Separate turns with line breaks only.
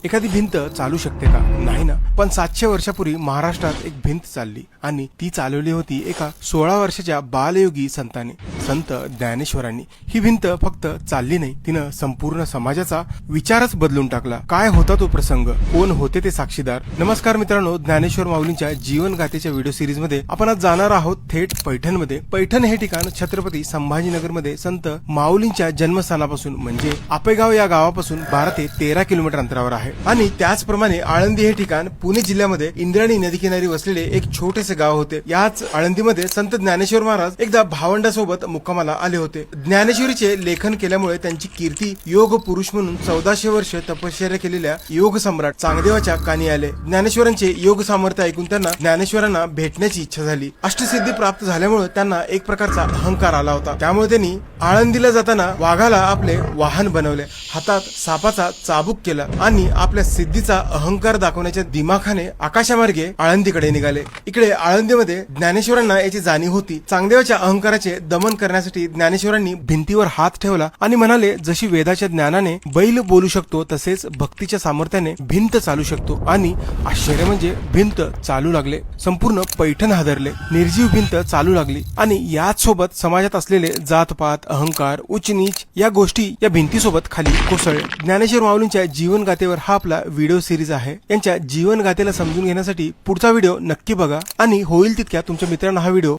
एखादी भिंत चालू शकते का? नाही ना. पण 700 वर्षापूर्वी महाराष्ट्रात एक भिंत चालली आणि ती चालवली होती एका 16 वर्षाच्या बालयोगी संतांनी, संत ज्ञानेश्वरांनी. ही भिंत फक्त चालली नाही, तिनं संपूर्ण समाजाचा विचारच बदलून टाकला. काय होता तो प्रसंग? कोण होते ते साक्षीदार? नमस्कार मित्रांनो, ज्ञानेश्वर माऊलींच्या जीवनगाथेच्या व्हिडिओ सिरीज मध्ये आपण आज जाणार आहोत थेट पैठणमध्ये. पैठण हे ठिकाण छत्रपती संभाजीनगरमध्ये संत माऊलींच्या जन्मस्थानापासून म्हणजे आपेगाव या गावापासून 12 ते 13 किलोमीटर अंतरावर आहे. आणि त्याचप्रमाणे आळंदी हे ठिकाण पुणे जिल्ह्यामध्ये इंद्रायणी नदीकिनारी वसलेले एक छोटेसे गाव होते. याच आळंदीमध्ये संत ज्ञानेश्वर महाराज एकदा भावंडासोबत मुक्कामाला आले होते. ज्ञानेश्वरीचे लेखन केल्यामुळे त्यांची कीर्ती योग पुरुष म्हणून 1400 वर्ष तपश्चर्या केलेल्या योग सम्राट चांगदेवाच्या कानी आले. ज्ञानेश्वरांचे योग सामर्थ्य ऐकून त्यांना ज्ञानेश्वरांना भेटण्याची इच्छा झाली. अष्टसिद्धी प्राप्त झाल्यामुळे त्यांना एक प्रकारचा अहंकार आला होता. त्यामुळे त्यांनी आळंदीला जाताना वाघाला आपले वाहन बनवले, हातात सापाचा चाबूक केला आणि आपल्या सिद्धीचा अहंकार दाखवण्याच्या दिमाखाने आकाशामार्गे आळंदीकडे निघाले. इकडे आळंदीमध्ये ज्ञानेश्वरांना याची जाणीव होती. चांगदेवाच्या अहंकाराचे दमन करण्यासाठी ज्ञानेश्वरांनी भिंतीवर हात ठेवला आणि म्हणाले, जशी वेदाच्या ज्ञानाने बैल बोलू शकतो तसेच भक्तीच्या सामर्थ्याने भिंत चालू शकतो. आणि आश्चर्य म्हणजे भिंत चालू लागले. संपूर्ण पैठण हादरले. निर्जीव भिंत चालू लागली आणि याच सोबत समाजात असलेले जातपात, अहंकार, उच्च नीच या गोष्टी या भिंतीसोबत खाली कोसळले. ज्ञानेश्वर माऊलींच्या जीवनगाथेवर हा आपला व्हिडिओ सिरीज आहे. यांच्या जीवनगाथेला समजून घेण्यासाठी पुढचा व्हिडिओ नक्की बघा आणि होईल तितक्या तुमच्या मित्रांना हा व्हिडिओ